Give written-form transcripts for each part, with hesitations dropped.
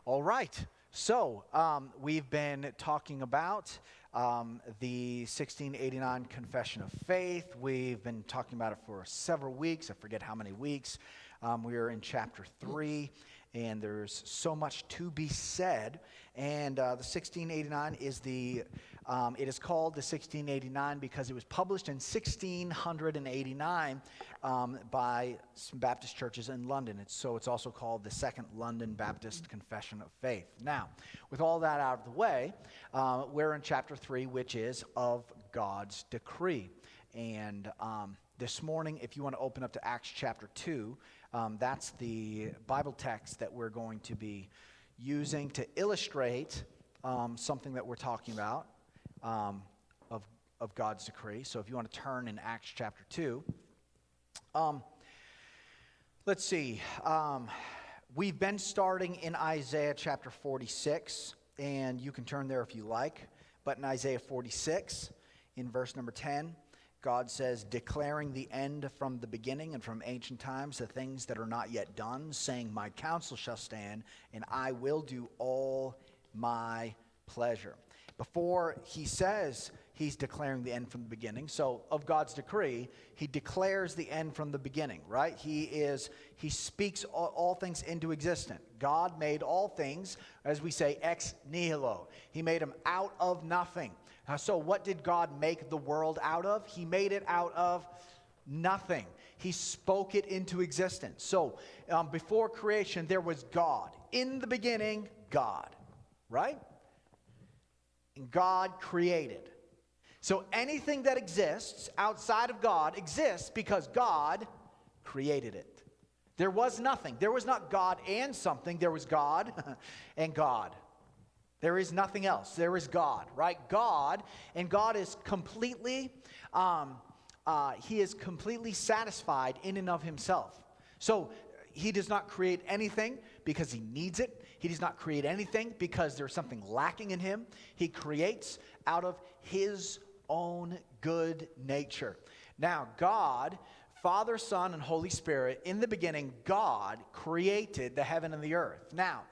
All right. So we've been talking about the 1689 Confession of Faith. We've been talking about it for several weeks. I forget how many weeks. We are in chapter 3, and there's so much to be said. And the 1689 is it is called the 1689 because it was published in 1689 by some Baptist churches in London. So it's also called the Second London Baptist Confession of Faith. Now, with all that out of the way, we're in chapter 3, which is of God's decree. And this morning, if you want to open up to Acts chapter 2, that's the Bible text that we're going to be using to illustrate something that we're talking about of God's decree. So if you want to turn in Acts chapter 2. Let's see. We've been starting in Isaiah chapter 46, and you can turn there if you like. But in Isaiah 46, in verse number 10, God says, declaring the end from the beginning and from ancient times, the things that are not yet done, saying, my counsel shall stand, and I will do all my pleasure. Before he says he's declaring the end from the beginning, so of God's decree, he declares the end from the beginning, right? He speaks all things into existence. God made all things, as we say, ex nihilo. He made them out of nothing. So what did God make the world out of? He made it out of nothing. He spoke it into existence. So before creation, there was God. In the beginning, God, right? And God created. So anything that exists outside of God exists because God created it. There was nothing. There was not God and something. There was God and God. There is nothing else. There is God, right? God, and God is completely, he is completely satisfied in and of himself. So he does not create anything because he needs it. He does not create anything because there's something lacking in him. He creates out of his own good nature. Now, God, Father, Son, and Holy Spirit, in the beginning, God created the heaven and the earth. Now,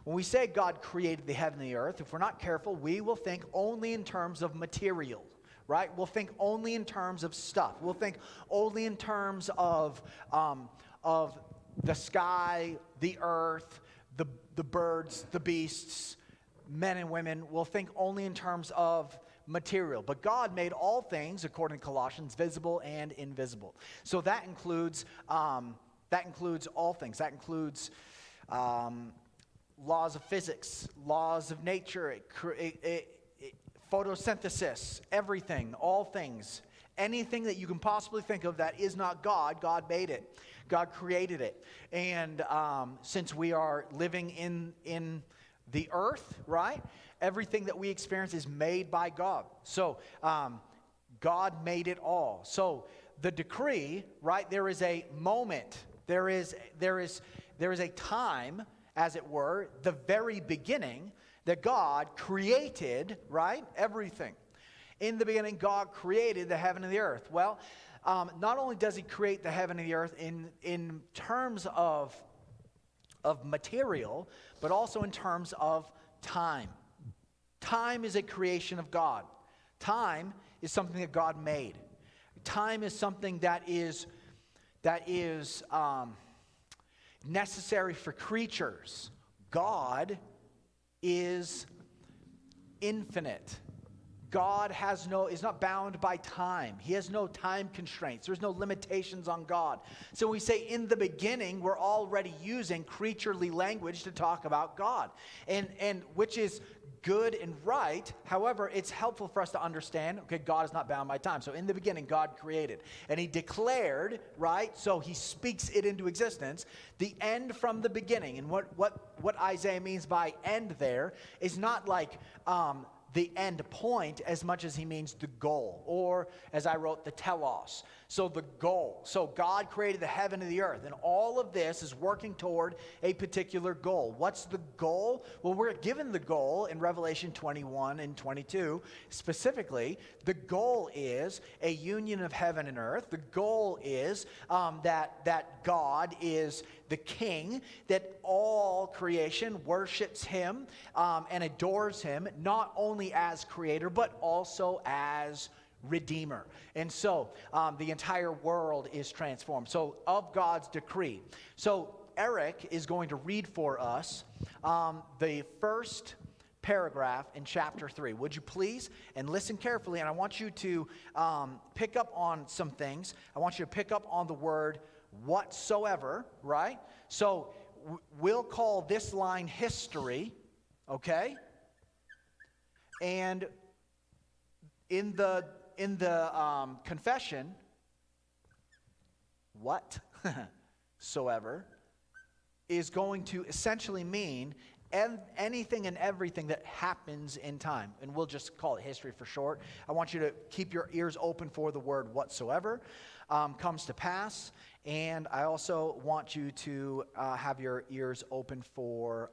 when we say God created the heaven and the earth, if we're not careful, we will think only in terms of material, right? We'll think only in terms of stuff. We'll think only in terms of the sky, the earth, the birds, the beasts, men and women. We'll think only in terms of material. But God made all things, according to Colossians, visible and invisible. So that includes all things. That includes laws of physics, laws of nature, photosynthesis, everything, all things. Anything that you can possibly think of that is not God, God made it. God created it. And since we are living in the earth, right? Everything that we experience is made by God. So God made it all. So the decree, right? There is a moment. There is a time, as it were, the very beginning that God created, right? Everything. In the beginning, God created the heaven and the earth. Well, not only does he create the heaven and the earth in terms of material, but also in terms of time. Time is a creation of God. Time is something that God made. Time is something that is necessary for creatures. God is infinite. God is not bound by time. He has no time constraints. There's no limitations on God. So we say in the beginning, we're already using creaturely language to talk about God, and which is good and right. However, it's helpful for us to understand, okay, God is not bound by time. So in the beginning, God created, and he declared, right? So he speaks it into existence, the end from the beginning. And what Isaiah means by end there is not like the end point as much as he means the goal, or as I wrote, the telos. So the goal. So God created the heaven and the earth. And all of this is working toward a particular goal. What's the goal? Well, we're given the goal in Revelation 21 and 22. Specifically, the goal is a union of heaven and earth. The goal is that God is the king, that all creation worships him and adores him, not only as creator, but also as Redeemer. And so the entire world is transformed. So of God's decree. So Eric is going to read for us the first paragraph in chapter 3. Would you please? And listen carefully. And I want you to pick up on some things. I want you to pick up on the word whatsoever, right? So we'll call this line history, okay? And in the confession, whatsoever is going to essentially mean anything and everything that happens in time. And we'll just call it history for short. I want you to keep your ears open for the word whatsoever comes to pass. And I also want you to have your ears open for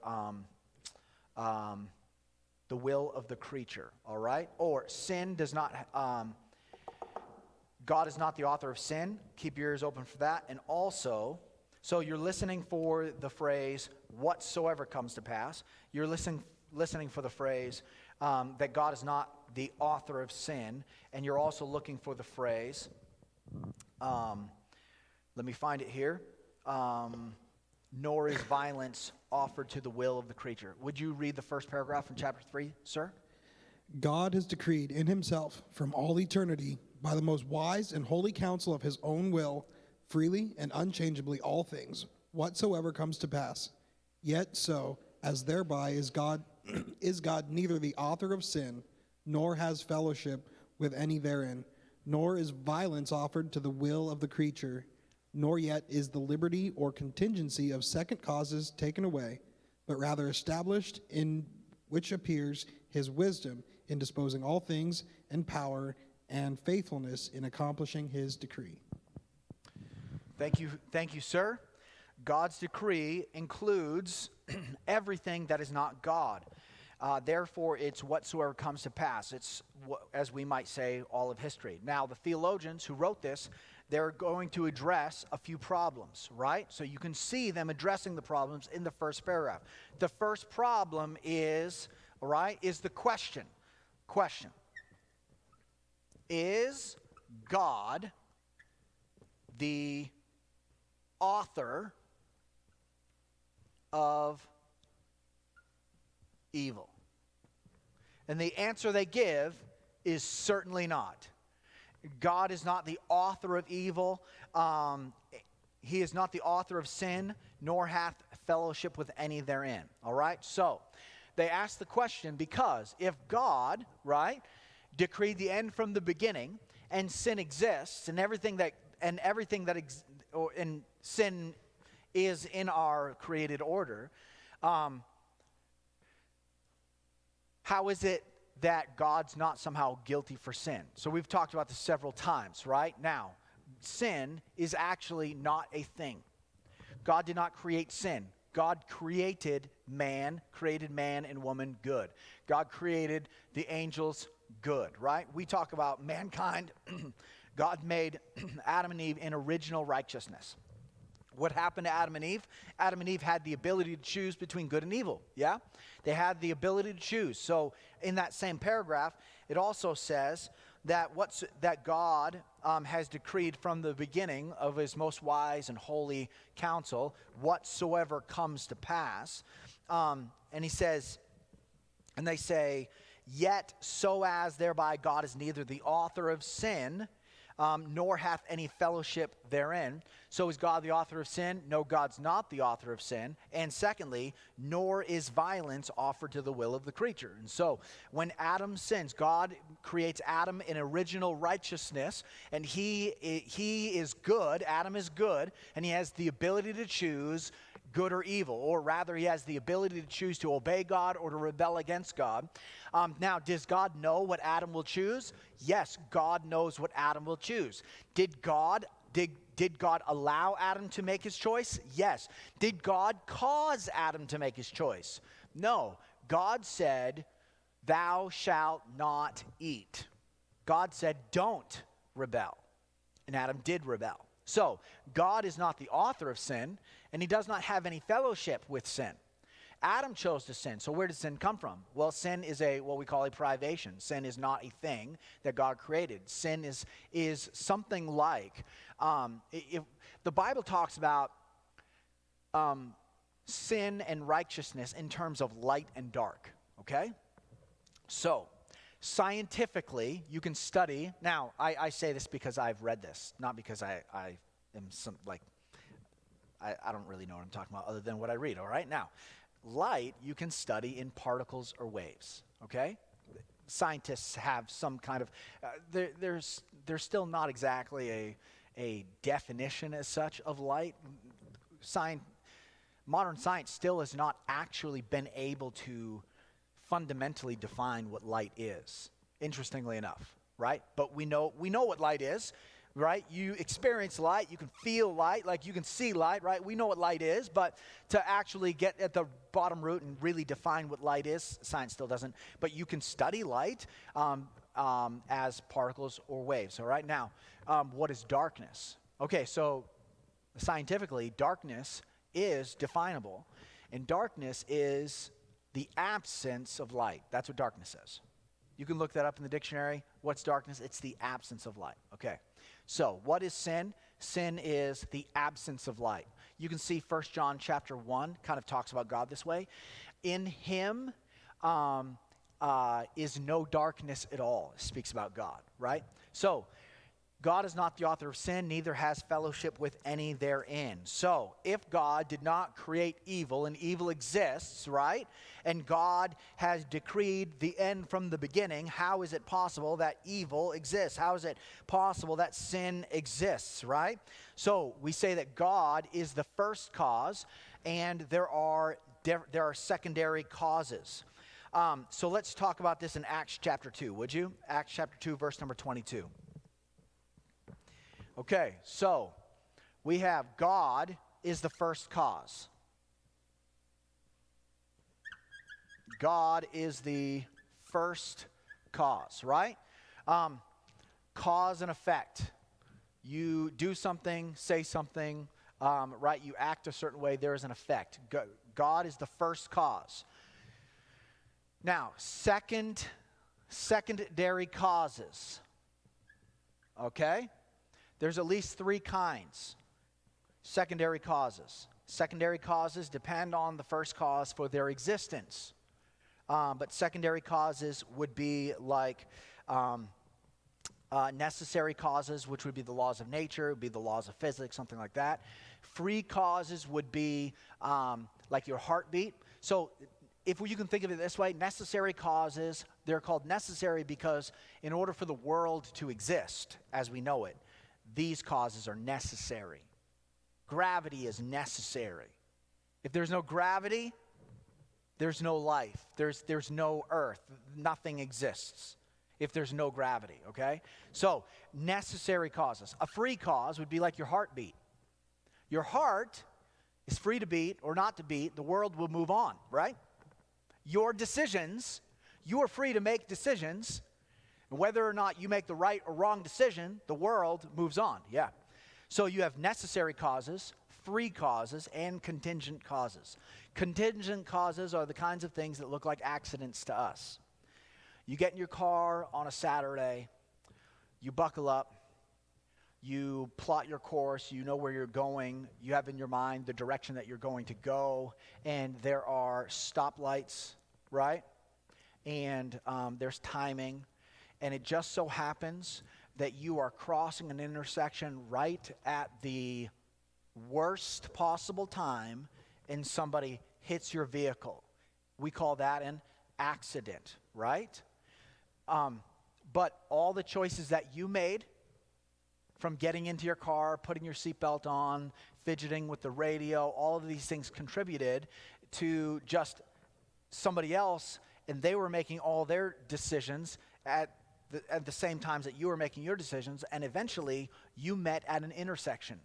the will of the creature, all right? Or sin does not, God is not the author of sin. Keep your ears open for that. And also, so you're listening for the phrase, whatsoever comes to pass. You're listening for the phrase that God is not the author of sin. And you're also looking for the phrase, let me find it here, nor is violence offered to the will of the creature. Would you read the first paragraph in chapter 3, sir? God has decreed in himself from all eternity, by the most wise and holy counsel of his own will, freely and unchangeably all things, whatsoever comes to pass. Yet so, as thereby is God neither the author of sin, nor has fellowship with any therein, nor is violence offered to the will of the creature, nor yet is the liberty or contingency of second causes taken away, but rather established, in which appears his wisdom in disposing all things, and power and faithfulness in accomplishing his decree. Thank you, sir. God's decree includes everything that is not God. Therefore, it's whatsoever comes to pass. It's, as we might say, all of history. Now, the theologians who wrote this, they're going to address a few problems, right? So you can see them addressing the problems in the first paragraph. The first problem is, right, is the question. Question. Is God the author of evil? And the answer they give is certainly not. God is not the author of evil. He is not the author of sin, nor hath fellowship with any therein. All right? So, they ask the question because if God, right, decreed the end from the beginning, and sin exists, and sin is in our created order, how is it that God's not somehow guilty for sin? So we've talked about this several times, right? Now, sin is actually not a thing. God did not create sin. God created man and woman good. God created the angels good, right? We talk about mankind. God made Adam and Eve in original righteousness. What happened to Adam and Eve? Adam and Eve had the ability to choose between good and evil, yeah? They had the ability to choose. So in that same paragraph, it also says that God has decreed from the beginning of his most wise and holy counsel, whatsoever comes to pass. And he says, and they say, yet so as thereby God is neither the author of sin, nor hath any fellowship therein. So is God the author of sin? No, God's not the author of sin. And secondly, nor is violence offered to the will of the creature. And so when Adam sins, God creates Adam in original righteousness, and he is good, Adam is good, and he has the ability to choose good or evil, or rather he has the ability to choose to obey God or to rebel against God. Now, does God know what Adam will choose? Yes, God knows what Adam will choose. Did God allow Adam to make his choice? Yes. Did God cause Adam to make his choice? No. God said, thou shalt not eat. God said, don't rebel. And Adam did rebel. So, God is not the author of sin, and he does not have any fellowship with sin. Adam chose to sin. So where does sin come from? Well, sin is what we call a privation. Sin is not a thing that God created. Sin is something like, if the Bible talks about sin and righteousness in terms of light and dark, okay? So, scientifically, you can study. Now, I say this because I've read this, not because I am I don't really know what I'm talking about other than what I read, all right? Now, light you can study in particles or waves, okay? Scientists have some kind of, there's still not exactly a definition as such of light. Modern science still has not actually been able to fundamentally define what light is, interestingly enough, right? But we know what light is, right? You experience light, you can feel light, like you can see light, right? We know what light is, but to actually get at the bottom root and really define what light is, science still doesn't. But you can study light as particles or waves, all right? Now, what is darkness? Okay, so scientifically, darkness is definable, and darkness is the absence of light. That's what darkness is. You can look that up in the dictionary. What's darkness? It's the absence of light. Okay. So, what is sin? Sin is the absence of light. You can see 1 John chapter 1 kind of talks about God this way. In him is no darkness at all. It speaks about God, right? So, God is not the author of sin, neither has fellowship with any therein. So, if God did not create evil, and evil exists, right? And God has decreed the end from the beginning, how is it possible that evil exists? How is it possible that sin exists, right? So, we say that God is the first cause, and there are secondary causes. So, let's talk about this in Acts chapter 2, would you? Acts chapter 2, verse number 22. Okay, so we have God is the first cause. God is the first cause, right? Cause and effect. You do something, say something, right? You act a certain way, there is an effect. God is the first cause. Now, secondary causes. Okay? There's at least 3 kinds. Secondary causes. Secondary causes depend on the first cause for their existence. But secondary causes would be like necessary causes, which would be the laws of nature, would be the laws of physics, something like that. Free causes would be like your heartbeat. So if you can think of it this way, necessary causes, they're called necessary because in order for the world to exist as we know it, these causes are necessary. Gravity is necessary. If there's no gravity, there's no life. There's no earth. Nothing exists if there's no gravity, okay? So, necessary causes. A free cause would be like your heartbeat. Your heart is free to beat or not to beat. The world will move on, right? Your decisions, you are free to make decisions. Whether or not you make the right or wrong decision, the world moves on, yeah. So you have necessary causes, free causes, and contingent causes. Contingent causes are the kinds of things that look like accidents to us. You get in your car on a Saturday, you buckle up, you plot your course, you know where you're going, you have in your mind the direction that you're going to go, and there are stoplights, right? And there's timing. And it just so happens that you are crossing an intersection right at the worst possible time and somebody hits your vehicle. We call that an accident, right? But all the choices that you made, from getting into your car, putting your seatbelt on, fidgeting with the radio, all of these things contributed to just somebody else, and they were making all their decisions at the same times that you were making your decisions, and eventually you met at an intersection.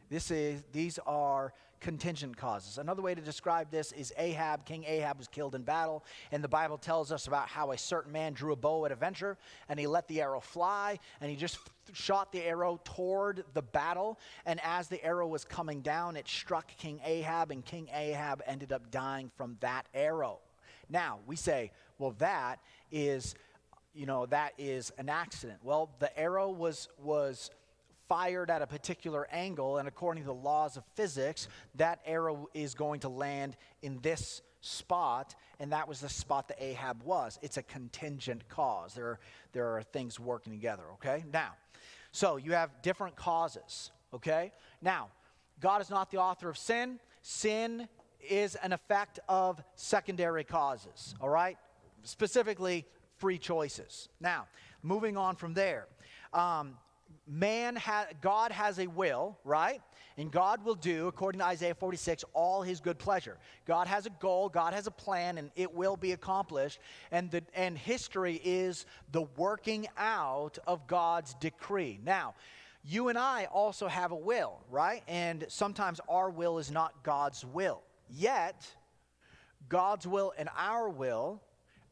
These are contingent causes. Another way to describe this is Ahab. King Ahab was killed in battle, and the Bible tells us about how a certain man drew a bow at a venture, and he let the arrow fly, and he just shot the arrow toward the battle, and as the arrow was coming down, it struck King Ahab, and King Ahab ended up dying from that arrow. Now, we say, well, that is an accident. Well, the arrow was fired at a particular angle, and according to the laws of physics, that arrow is going to land in this spot, and that was the spot that Ahab was. It's a contingent cause. There are things working together, okay? Now, so you have different causes, okay? Now, God is not the author of sin. Sin is an effect of secondary causes, all right? Specifically, free choices. Now, moving on from there. God has a will, right? And God will do, according to Isaiah 46, all his good pleasure. God has a goal, God has a plan, and it will be accomplished. And history is the working out of God's decree. Now, you and I also have a will, right? And sometimes our will is not God's will. Yet, God's will and our will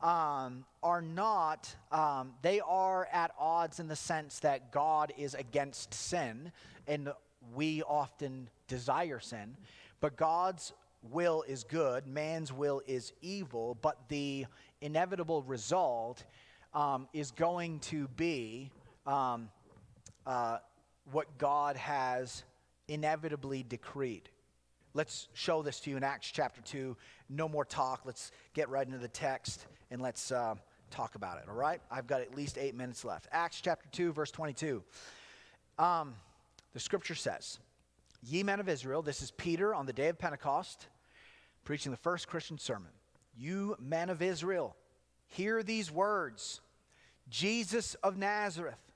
are not, they are at odds in the sense that God is against sin, and we often desire sin, but God's will is good, man's will is evil, but the inevitable result is going to be what God has inevitably decreed. Let's show this to you in Acts chapter 2. No more talk. Let's get right into the text and let's talk about it, all right? I've got at least 8 minutes left. Acts chapter 2, verse 22. The scripture says, "Ye men of Israel," this is Peter on the day of Pentecost, preaching the first Christian sermon. "You men of Israel, hear these words. Jesus of Nazareth,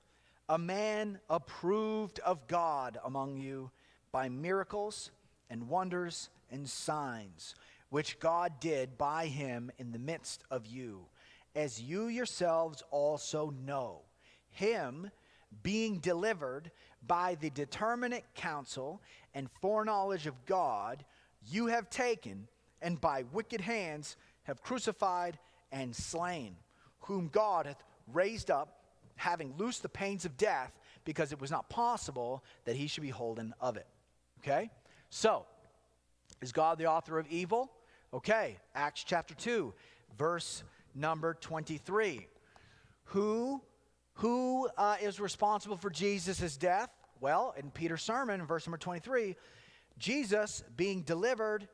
a man approved of God among you by miracles and wonders and signs, which God did by him in the midst of you, as you yourselves also know. Him being delivered by the determinate counsel and foreknowledge of God, you have taken, and by wicked hands have crucified and slain, whom God hath raised up, having loosed the pains of death, because it was not possible that he should be holden of it." Okay? So, is God the author of evil? Okay, Acts chapter 2, verse number 23. Who is responsible for Jesus' death? Well, in Peter's sermon, in verse number 23, Jesus being delivered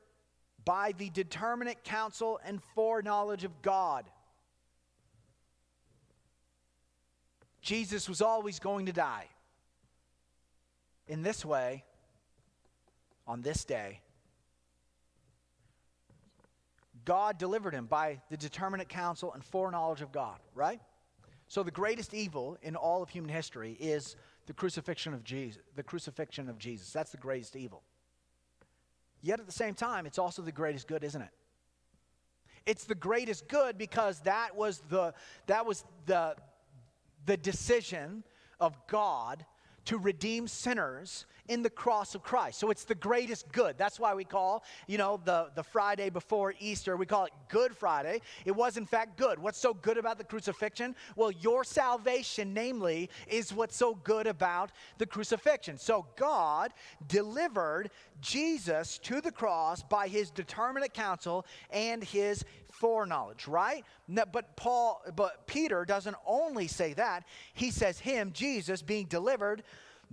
by the determinate counsel and foreknowledge of God. Jesus was always going to die. In this way, on this day, God delivered him by the determinate counsel and foreknowledge of God, right? So the greatest evil in all of human history is the crucifixion of Jesus. The crucifixion of Jesus. That's the greatest evil. Yet at the same time, it's also the greatest good, isn't it? It's the greatest good because that was the decision of God to redeem sinners in the cross of Christ. So it's the greatest good. That's why we call, the Friday before Easter, we call it Good Friday. It was in fact good. What's so good about the crucifixion? Well, your salvation, namely, is what's so good about the crucifixion. So God delivered Jesus to the cross by his determinate counsel and his foreknowledge, right? But Peter doesn't only say that. He says him, Jesus, being delivered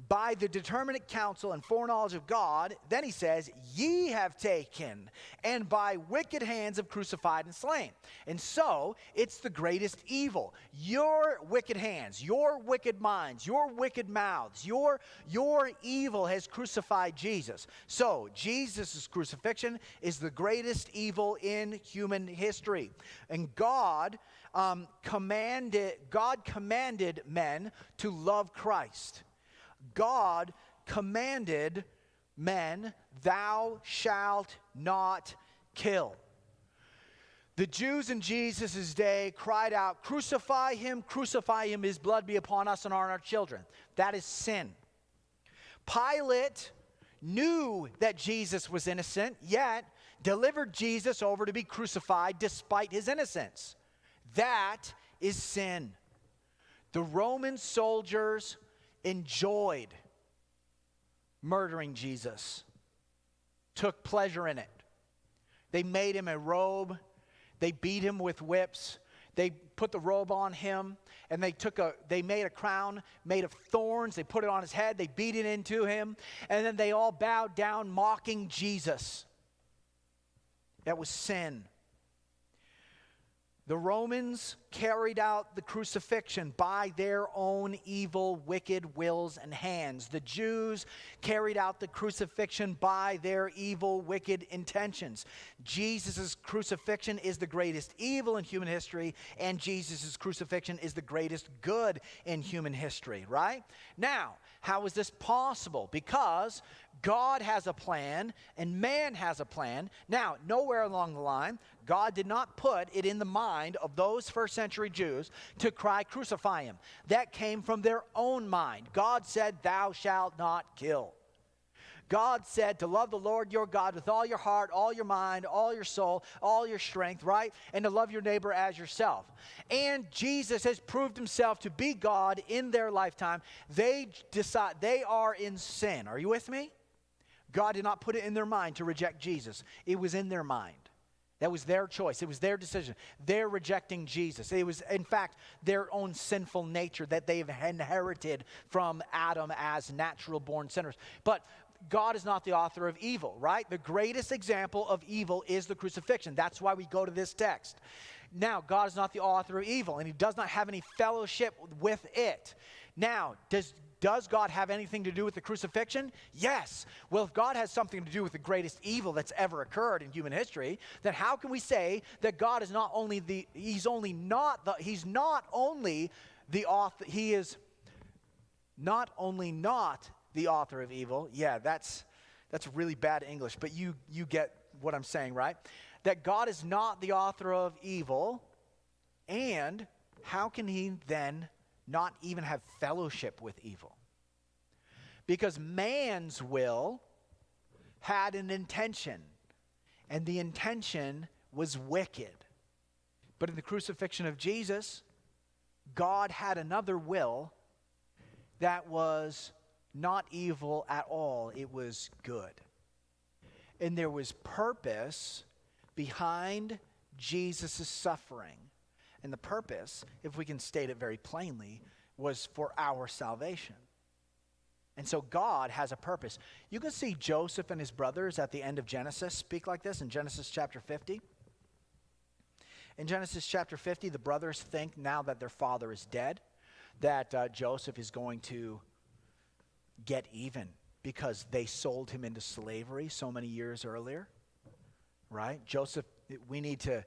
by the determinate counsel and foreknowledge of God. Then he says, ye have taken, and by wicked hands have crucified and slain. And so, it's the greatest evil. Your wicked hands, your wicked minds, your wicked mouths, your evil has crucified Jesus. So, Jesus' crucifixion is the greatest evil in human history. And God commanded men to love Christ. God commanded men, thou shalt not kill. The Jews in Jesus' day cried out, crucify him, his blood be upon us and on our children. That is sin. Pilate knew that Jesus was innocent, yet delivered Jesus over to be crucified despite his innocence. That is sin. The Roman soldiers enjoyed murdering Jesus, took pleasure in it. They made him a robe. They beat him with whips. They put the robe on him, and they made a crown made of thorns. They put it on his head. They beat it into him, and then they all bowed down mocking Jesus. That was sin. The Romans carried out the crucifixion by their own evil, wicked wills and hands. The Jews carried out the crucifixion by their evil, wicked intentions. Jesus' crucifixion is the greatest evil in human history, and Jesus' crucifixion is the greatest good in human history, right? Now, how is this possible? Because God has a plan and man has a plan. Now, nowhere along the line, God did not put it in the mind of those first century Jews to cry, crucify him. That came from their own mind. God said, thou shalt not kill. God said to love the Lord your God with all your heart, all your mind, all your soul, all your strength, right? And to love your neighbor as yourself. And Jesus has proved himself to be God in their lifetime. They decide they are in sin. Are you with me? God did not put it in their mind to reject Jesus. It was in their mind. That was their choice. It was their decision. They're rejecting Jesus. It was, in fact, their own sinful nature that they've inherited from Adam as natural-born sinners. But God is not the author of evil, right? The greatest example of evil is the crucifixion. That's why we go to this text. Now, God is not the author of evil, and he does not have any fellowship with it. Now, does God have anything to do with the crucifixion? Yes. Well, if God has something to do with the greatest evil that's ever occurred in human history, then how can we say that God is not only he's not only the author of evil. Yeah, that's really bad English, but you get what I'm saying, right? That God is not the author of evil, and how can he then not even have fellowship with evil? Because man's will had an intention, and the intention was wicked. But in the crucifixion of Jesus, God had another will that was not evil at all. It was good. And there was purpose behind Jesus' suffering. And the purpose, if we can state it very plainly, was for our salvation. And so God has a purpose. You can see Joseph and his brothers at the end of Genesis speak like this in Genesis chapter 50. In Genesis chapter 50, the brothers think now that their father is dead, that Joseph is going to get even because they sold him into slavery so many years earlier, right? Joseph, we need to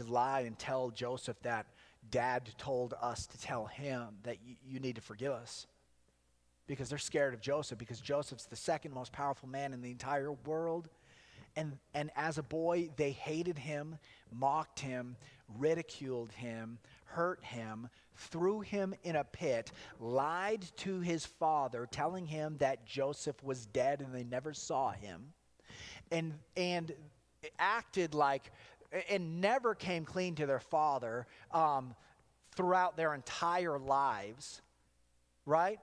lie and tell Joseph that Dad told us to tell him that you need to forgive us, because they're scared of Joseph, because Joseph's the second most powerful man in the entire world. And as a boy, they hated him, mocked him, ridiculed him, hurt him, threw him in a pit, lied to his father, telling him that Joseph was dead and they never saw him, and acted like, and never came clean to their father throughout their entire lives, right?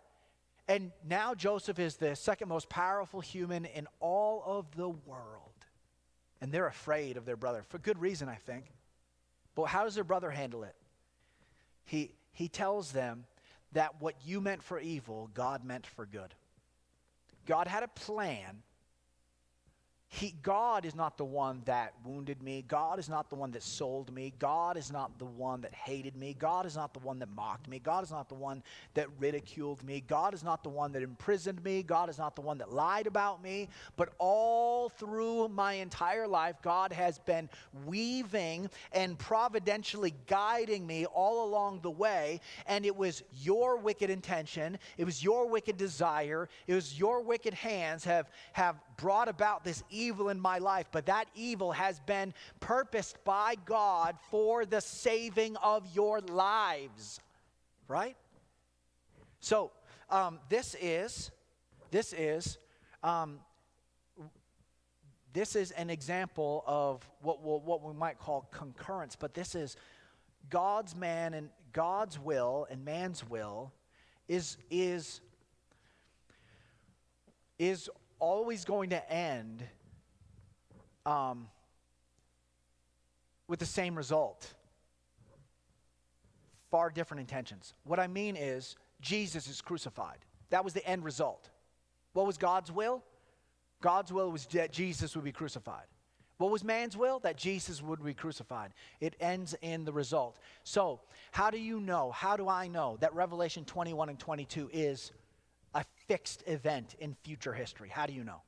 And now Joseph is the second most powerful human in all of the world. And they're afraid of their brother, for good reason, I think. But how does their brother handle it? He tells them that what you meant for evil, God meant for good. God had a plan. God is not the one that wounded me. God is not the one that sold me. God is not the one that hated me. God is not the one that mocked me. God is not the one that ridiculed me. God is not the one that imprisoned me. God is not the one that lied about me. But all through my entire life, God has been weaving and providentially guiding me all along the way. And it was your wicked intention. It was your wicked desire. It was your wicked hands have brought about this evil in my life, but that evil has been purposed by God for the saving of your lives, right? So this is an example of what we might call concurrence, but this is God's man and God's will and man's will is always going to end with the same result. Far different intentions. What I mean is, Jesus is crucified. That was the end result. What was God's will? God's will was that Jesus would be crucified. What was man's will? That Jesus would be crucified. It ends in the result. So, how do you know, how do I know that Revelation 21 and 22 is a fixed event in future history? How do you know?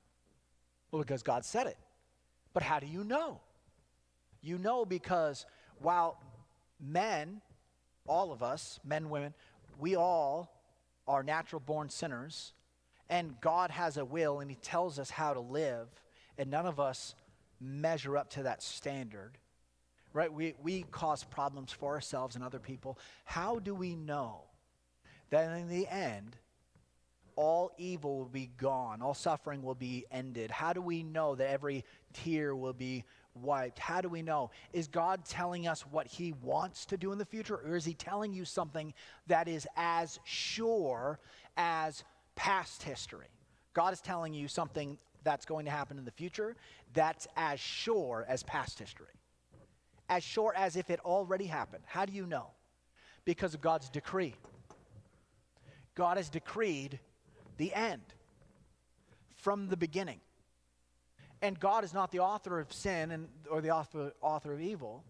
Well, because God said it. But how do you know? You know because while men, all of us, men, women, we all are natural born sinners, and God has a will and he tells us how to live, and none of us measure up to that standard, right? We cause problems for ourselves and other people. How do we know that in the end, all evil will be gone, all suffering will be ended? How do we know that every tear will be wiped? How do we know? Is God telling us what he wants to do in the future, or is he telling you something that is as sure as past history? God is telling you something that's going to happen in the future that's as sure as past history. As sure as if it already happened. How do you know? Because of God's decree. God has decreed the end from the beginning. And God is not the author of sin or the author of evil.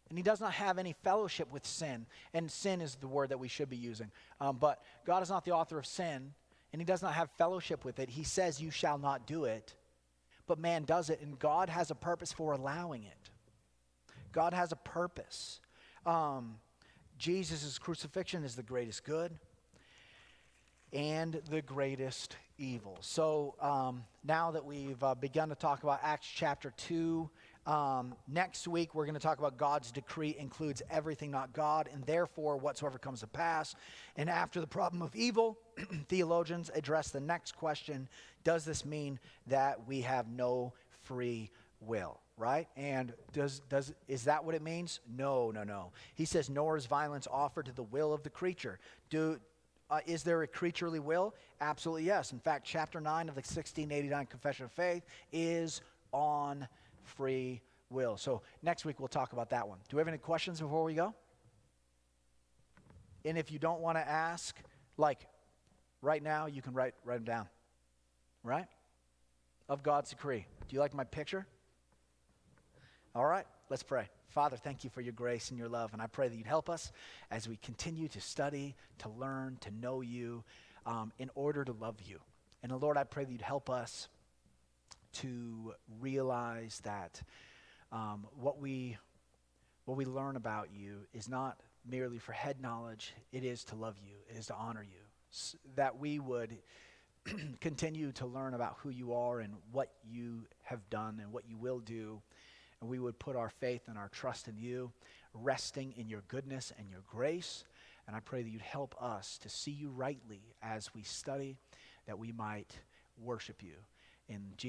And he does not have any fellowship with sin. And sin is the word that we should be using. But God is not the author of sin, and he does not have fellowship with it. He says you shall not do it. But man does it, and God has a purpose for allowing it. God has a purpose. Jesus' crucifixion is the greatest good and the greatest evil. So now that we've begun to talk about Acts chapter 2, next week we're going to talk about God's decree includes everything not God, and therefore whatsoever comes to pass. And after the problem of evil, theologians address the next question: does this mean that we have no free will? Right? And is that what it means? No. He says, nor is violence offered to the will of the creature. Is there a creaturely will? Absolutely yes. In fact, chapter 9 of the 1689 Confession of Faith is on free will. So next week we'll talk about that one. Do we have any questions before we go? And if you don't want to ask, like right now, you can write them down. Right? Of God's decree. Do you like my picture? All right, let's pray. Father, thank you for your grace and your love, and I pray that you'd help us as we continue to study, to learn, to know you, in order to love you. And Lord, I pray that you'd help us to realize that what we learn about you is not merely for head knowledge. It is to love you. It is to honor you. That we would continue to learn about who you are and what you have done and what you will do. And we would put our faith and our trust in you, resting in your goodness and your grace. And I pray that you'd help us to see you rightly as we study, that we might worship you. In Jesus'